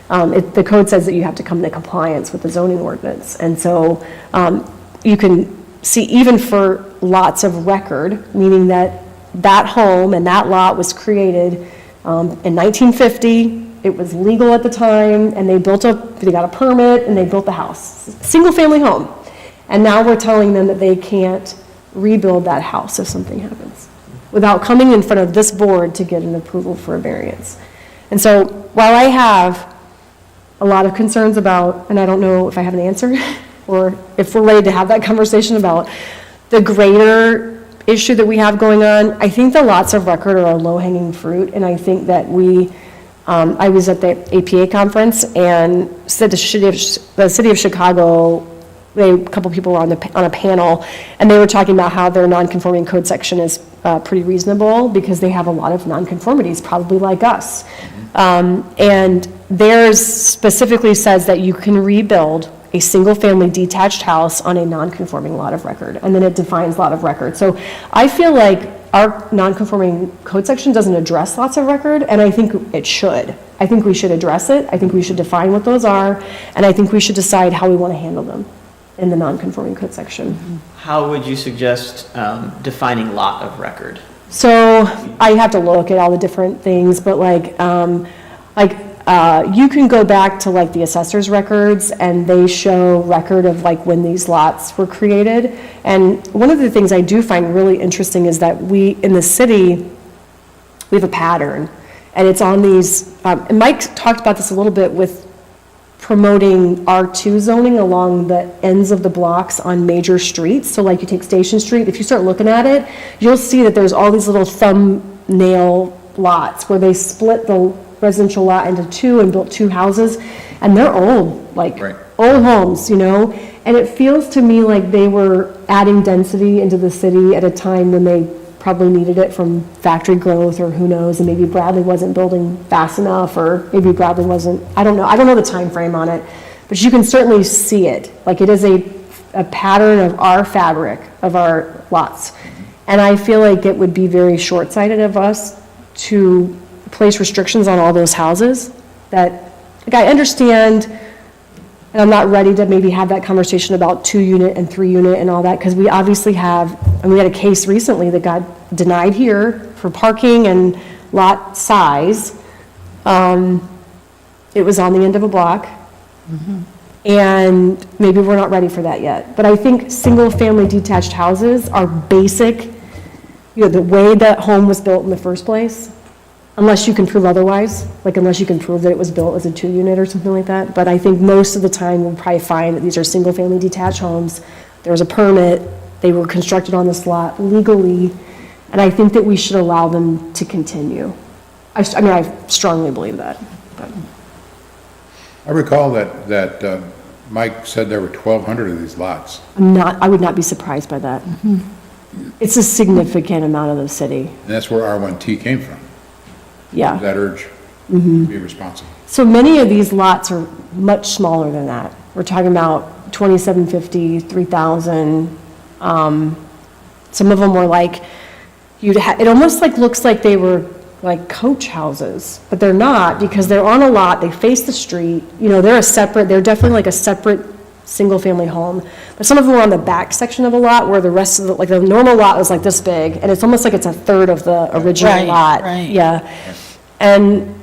The code says that you have to come into compliance with the zoning ordinance. And so you can see even for lots of record, meaning that that home and that lot was created in 1950, it was legal at the time, and they got a permit and they built the house, single-family home. And now we're telling them that they can't rebuild that house if something happens, without coming in front of this board to get an approval for a variance. And so while I have a lot of concerns about, and I don't know if I have an answer, or if we're ready to have that conversation about the greater issue that we have going on, I think the lots of record are a low-hanging fruit, and I think that I was at the APA conference and said the city of Chicago, a couple people were on a panel, and they were talking about how their non-conforming code section is pretty reasonable because they have a lot of non-conformities, probably like us. And theirs specifically says that you can rebuild a single-family detached house on a non-conforming lot of record, and then it defines lot of record. So I feel like our non-conforming code section doesn't address lots of record, and I think it should. I think we should address it, I think we should define what those are, and I think we should decide how we want to handle them in the non-conforming code section. How would you suggest defining lot of record? So I have to look at all the different things, but you can go back to like the assessor's records and they show record of like when these lots were created. And one of the things I do find really interesting is that we, in the city, we have a pattern. And it's on these, and Mike talked about this a little bit with promoting R2 zoning along the ends of the blocks on major streets. So like you take Station Street, if you start looking at it, you'll see that there's all these little thumbnail lots where they split the residential lot into two and built two houses, and they're old, like old homes, and it feels to me like they were adding density into the city at a time when they probably needed it from factory growth, or who knows, and maybe Bradley wasn't building fast enough, or maybe Bradley wasn't, I don't know the time frame on it, but you can certainly see it, like it is a pattern of our fabric, of our lots. And I feel like it would be very short-sighted of us to place restrictions on all those houses that, like, I understand, and I'm not ready to maybe have that conversation about 2-unit and 3-unit and all that, because we obviously have, and we had a case recently that got denied here for parking and lot size. It was on the end of a block. And maybe we're not ready for that yet. But I think single-family detached houses are basic, the way that home was built in the first place, unless you can prove otherwise, like unless you can prove that it was built as a 2-unit or something like that. But I think most of the time we'll probably find that these are single-family detached homes. There was a permit, they were constructed on this lot legally, and I think that we should allow them to continue. I strongly believe that. But. I recall that Mike said there were 1,200 of these lots. I would not be surprised by that. It's a significant amount of the city. And that's where R1T came from. Yeah. That urge. be responsible. So many of these lots are much smaller than that. We're talking about 2,750, 3,000. Some of them were like, it almost like looks like they were like coach houses, but they're not because they're on a lot, they face the street, they're definitely like a separate single-family home. But some of them are on the back section of a lot where the rest of the normal lot was like this big, and it's almost like it's a third of the original Right, lot. right. Yeah. And,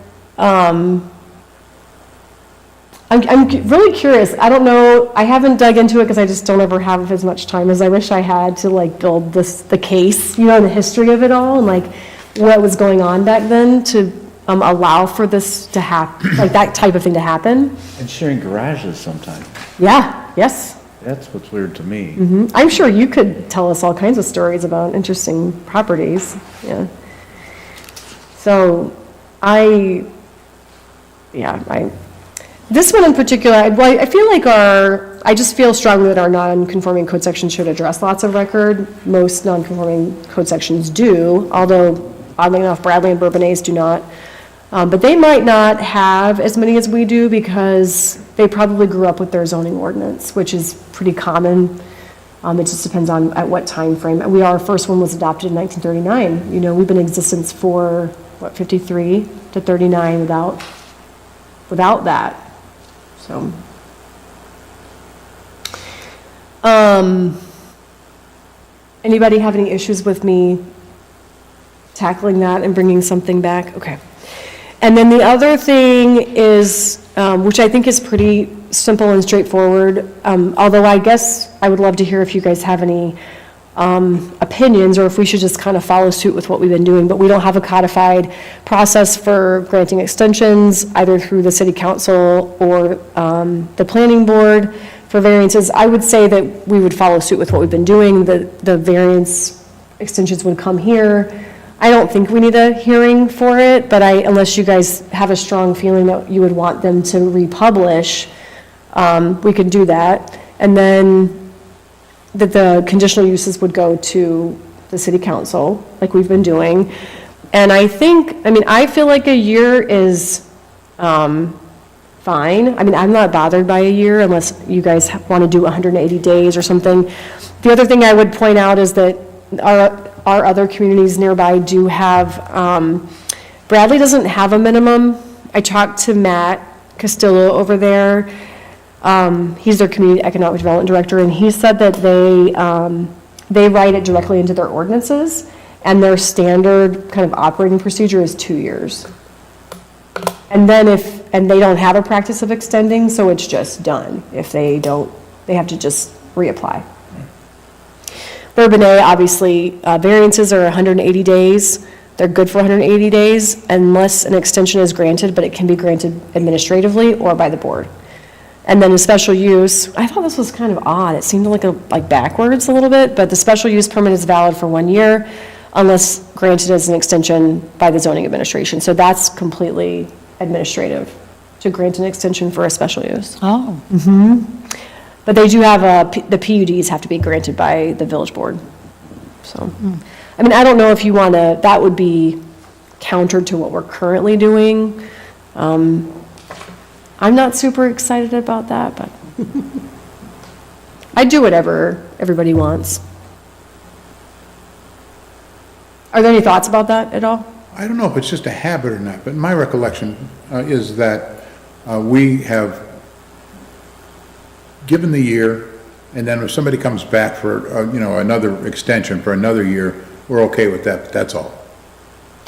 I'm really curious. I don't know, I haven't dug into it because I just don't ever have as much time as I wish I had to like build the case, the history of it all and like what was going on back then to allow for this to happen, like that type of thing to happen. And sharing garages sometimes. Yeah, yes. That's what's weird to me. I'm sure you could tell us all kinds of stories about interesting properties, yeah. So, this one in particular, I feel like I just feel strongly that our non-conforming code section should address lots of record. Most non-conforming code sections do, although oddly enough, Bradley and Bourbonnais do not. But they might not have as many as we do because they probably grew up with their zoning ordinance, which is pretty common. It just depends on at what time frame. Our first one was adopted in 1939. We've been in existence for, 53 to 39 without that. So, anybody have any issues with me tackling that and bringing something back? Okay. And then the other thing is, which I think is pretty simple and straightforward, although I guess I would love to hear if you guys have any opinions or if we should just kind of follow suit with what we've been doing, but we don't have a codified process for granting extensions either through the city council or the planning board for variances. I would say that we would follow suit with what we've been doing. The variance extensions would come here. I don't think we need a hearing for it, but unless you guys have a strong feeling that you would want them to republish, we could do that. And then that the conditional uses would go to the city council, like we've been doing. And I feel like a year is fine. I'm not bothered by a year unless you guys want to do 180 days or something. The other thing I would point out is that our other communities nearby do have, Bradley doesn't have a minimum. I talked to Matt Castillo over there. He's their community economic development director, and he said that they write it directly into their ordinances, and their standard kind of operating procedure is 2 years. And then and they don't have a practice of extending, so it's just done. If they don't, they have to just reapply. Bourbonnais, obviously, variances are 180 days. They're good for 180 days unless an extension is granted, but it can be granted administratively or by the board. And then a special use, I thought this was kind of odd. It seemed like backwards a little bit, but the special use permit is valid for 1 year unless granted as an extension by the zoning administration. So that's completely administrative to grant an extension for a special use. Oh. But they do have the PUDs have to be granted by the village board. So, I don't know if you want to, that would be counter to what we're currently doing. I'm not super excited about that, but I do whatever everybody wants. Are there any thoughts about that at all? I don't know if it's just a habit or not, but my recollection is that we have given the year, and then if somebody comes back for, another extension for another year, we're okay with that, but that's all.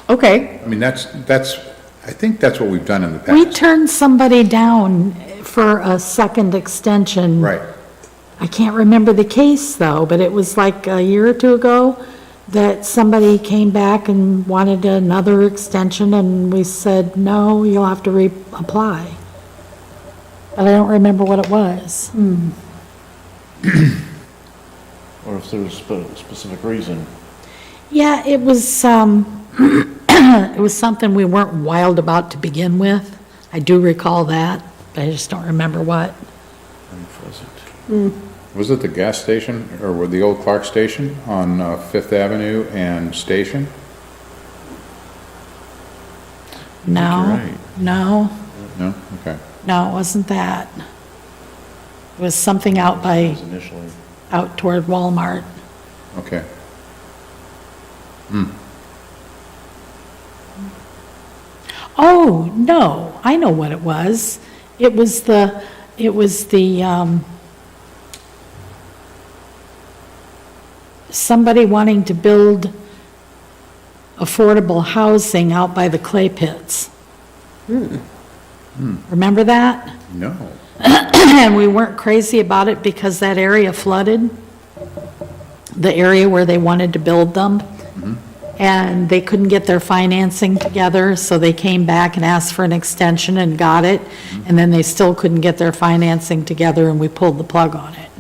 Okay. I think that's what we've done in the past. We turned somebody down for a second extension. Right. I can't remember the case, though, but it was like a year or two ago that somebody came back and wanted another extension, and we said, no, you'll have to reapply. But I don't remember what it was. Or if there's a specific reason. Yeah, it was, it was something we weren't wild about to begin with. I do recall that, but I just don't remember what. Was it the gas station, or the old Clark station on Fifth Avenue and Station? No, right. no, No? Okay. no, it wasn't that. It was something out by, Initially. out toward Walmart. Okay. Oh, no, I know what it was. It was the, somebody wanting to build affordable housing out by the clay pits. Remember that? No. And we weren't crazy about it because that area flooded, the area where they wanted to build them. And they couldn't get their financing together, so they came back and asked for an extension and got it. And then they still couldn't get their financing together, and we pulled the plug on it.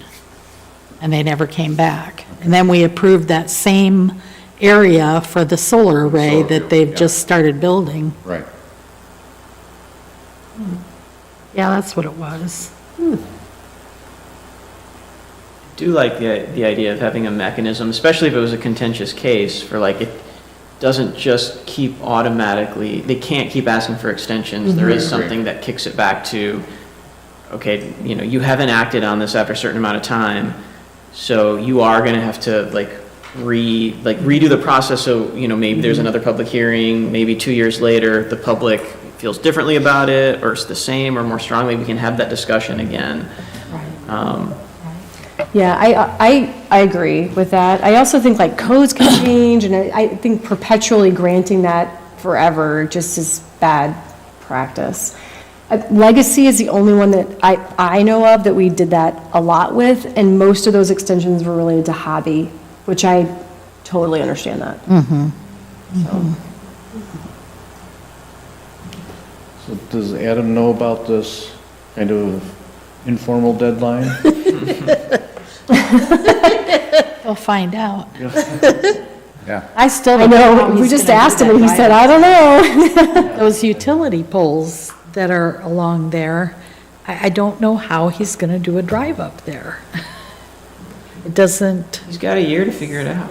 And they never came back. And then we approved that same area for the solar array Solar that field, they've yeah. just started building. Right. Yeah, that's what it was. Do like the idea of having a mechanism, especially if it was a contentious case, for like, it doesn't just keep automatically, they can't keep asking for extensions. There is something that kicks it back to, okay, you know, you haven't acted on this after a certain amount of time, so you are gonna have to redo the process, so, you know, maybe there's another public hearing, maybe 2 years later, the public feels differently about it, or it's the same, or more strongly, we can have that discussion again. Yeah, I agree with that. I also think like codes can change, and I think perpetually granting that forever just is bad practice. Legacy is the only one that I know of that we did that a lot with, and most of those extensions were related to hobby, which I totally understand that. So does Adam know about this kind of informal deadline? We'll find out. Yeah. I still I don't know how know, we he's just gonna do asked him, that and he said, driveway. I don't know. Those utility poles that are along there, I don't know how he's gonna do a drive up there. It doesn't, He's got a year to figure it out.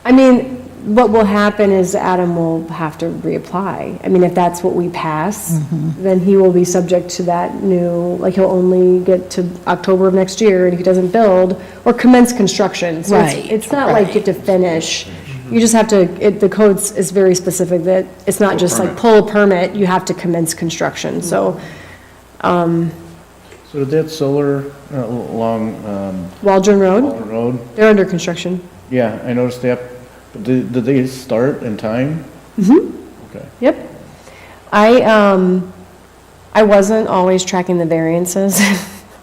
I mean, what will happen is Adam will have to reapply. I mean, if that's what we pass, then he will be subject to that new, like, he'll only get to October of next year, and if he doesn't build, or commence construction. So Right, it's not like you have to finish. You just have to, the codes is very specific that it's not just like pull a permit, you have to commence construction, so. So did that solar along Waldron Road, Walnut Road? they're under construction. Yeah, I noticed that. But did they start in time? Okay. Yep. I wasn't always tracking the variances,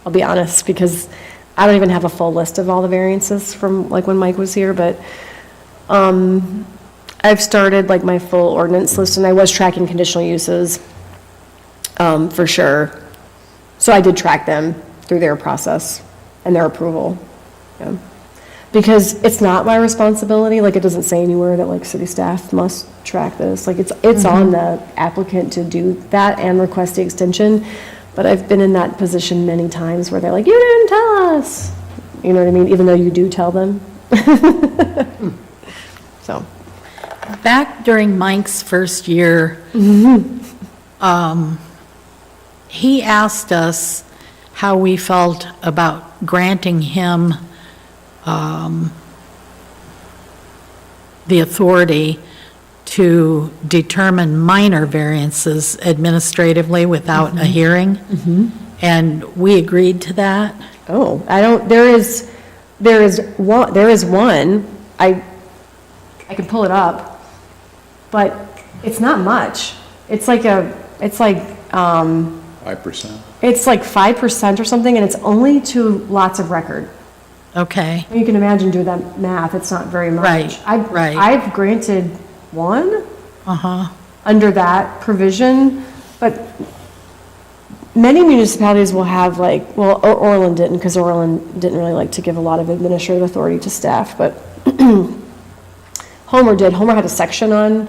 I'll be honest, because I don't even have a full list of all the variances from like when Mike was here, but I've started like my full ordinance list, and I was tracking conditional uses, for sure. So I did track them through their process and their approval. Yeah. Because it's not my responsibility, like it doesn't say anywhere that like city staff must track this. Like it's on the applicant to do that and request the extension. But I've been in that position many times where they're like, you didn't tell us. You know what I mean? Even though you do tell them. So. back during Mike's first year, he asked us how we felt about granting him the authority to determine minor variances administratively without a hearing. And we agreed to that. Oh, there is one, I can pull it up, but it's not much. It's like 5%? it's like 5% or something, and it's only to lots of record. Okay, You can imagine doing that math, it's not very much. Right, right. I've granted one uh-huh, under that provision, but many municipalities will have like, well, Orland didn't, because Orland didn't really like to give a lot of administrative authority to staff, but Homer did. Homer had a section on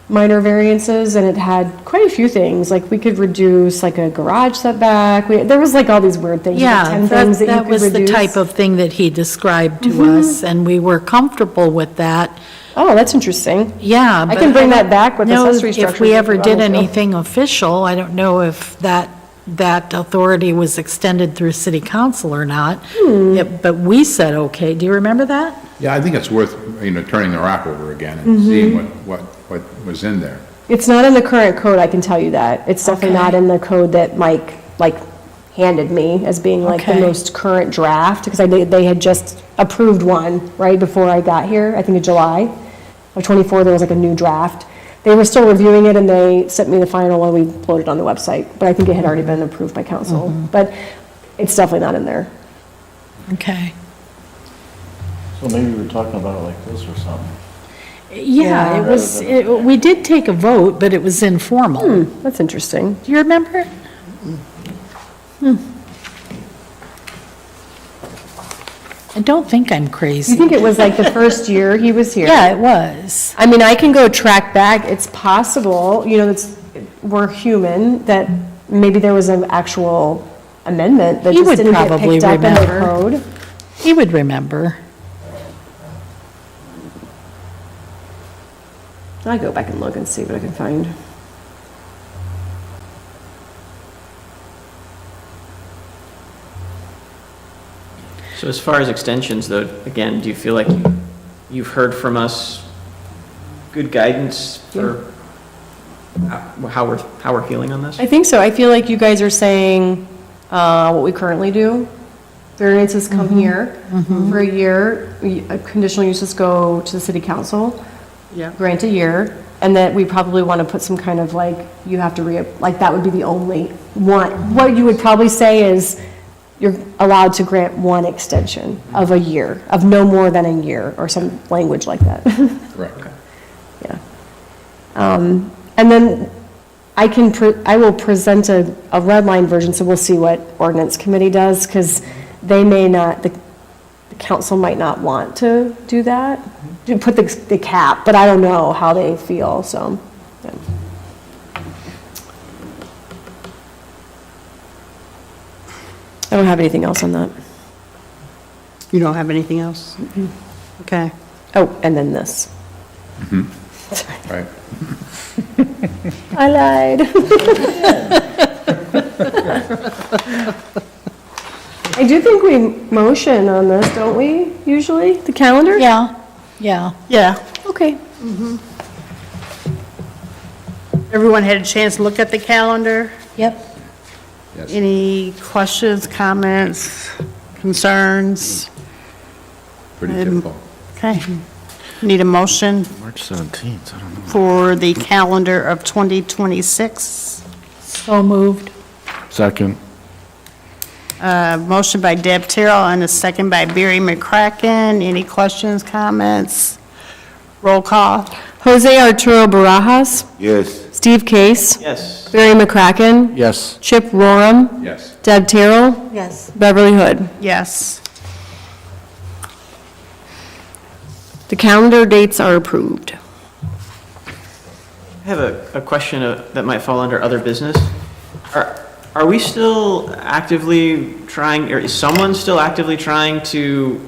minor variances, and it had quite a few things, like we could reduce like a garage setback, there was like all these weird things, like Yeah, 10 things that you that could was the reduce. type of thing that he described to us, and we were comfortable with that. Oh, that's interesting. Yeah. I but can bring don't that back with know accessory If structures we if ever you did want me to. anything official, I don't know if that authority was extended through city council or not. Yeah, but we said, okay, do you remember that? Yeah, I think it's worth, turning the rock over again and seeing what was in there. It's not in the current code, I can tell you that. It's definitely Okay. not in the code that Mike, handed me as being like the Okay. most current draft, because they had just approved one right before I got here, I think in July of '24, there was like a new draft. They were still reviewing it, and they sent me the final one, we uploaded it on the website, but I think it had already been approved by council. But it's definitely not in there. Okay. So maybe we were talking about it like this or something. Yeah, it was, we did take a vote, but it was informal. That's interesting. Do you remember? I don't think I'm Do you crazy. think it was like the first year he was here? Yeah, it was. I mean, I can go track back, it's possible, we're human, that maybe there was an actual amendment that He just would didn't get probably picked up in the remember. code. He would remember. I'll go back and look and see what I can find. So as far as extensions, though, again, do you feel like you've heard from us good guidance for how we're feeling on this? I think so, I feel like you guys are saying, what we currently do. Variances come here for a year, conditional uses go to the city council. Yeah. Grant a year, and that we probably want to put some kind of you have to that would be the only one. What you would probably say is, you're allowed to grant one extension of a year, of no more than a year, or some language like that. Right. Yeah. And then I will present a red line version, so we'll see what ordinance committee does, because they may not, the council might not want to do that, to put the cap, but I don't know how they feel, so. Yeah. I don't have anything else on that. You don't have anything else? Okay. Oh, and then this. Right. I lied. I do think we motion on this, don't we, usually, the calendar? Yeah, yeah. Yeah. Okay. Everyone had a chance to look at the calendar? Yep. Yes. Any questions, comments, concerns? Pretty typical. Okay. Need a motion March 17th, I don't know. for the calendar of 2026? So moved. Second. Motion by Deb Terrell and a second by Barry McCracken. Any questions, comments? Roll call. Jose Arturo Barajas, Yes. Steve Case, Yes. Barry McCracken, Yes. Chip Roram, Yes. Deb Terrell, Yes. Beverly Hood. Yes. The calendar dates are approved. I have a question that might fall under other business. Are we still actively trying, or is someone still actively trying to,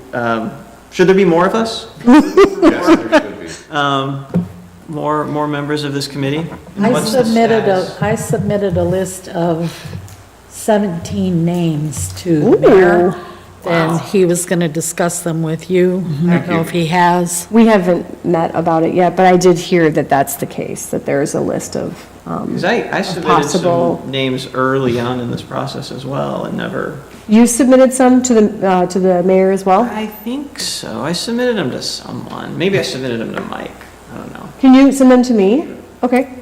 should there be more of us? Yes, there should be. More members of this committee? And what's the status? I submitted a list of 17 names to the mayor, and he was going to discuss them with you. I don't know if he has. We haven't met about it yet, but I did hear that that's the case, that there is a list of, Because I submitted possible- some names early on in this process as well and never, You submitted some to the mayor as well? I think so. I submitted them to someone. Maybe I submitted them to Mike. I don't know. Can you send them to me? Okay.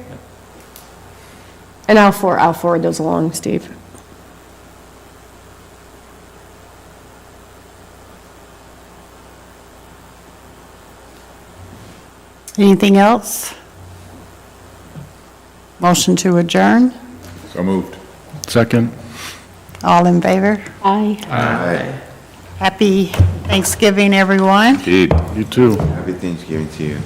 And I'll forward those along, Steve. Anything else? Motion to adjourn? So moved. Second. All in favor? Aye. Happy Thanksgiving, everyone. Indeed. You too. Happy Thanksgiving to you.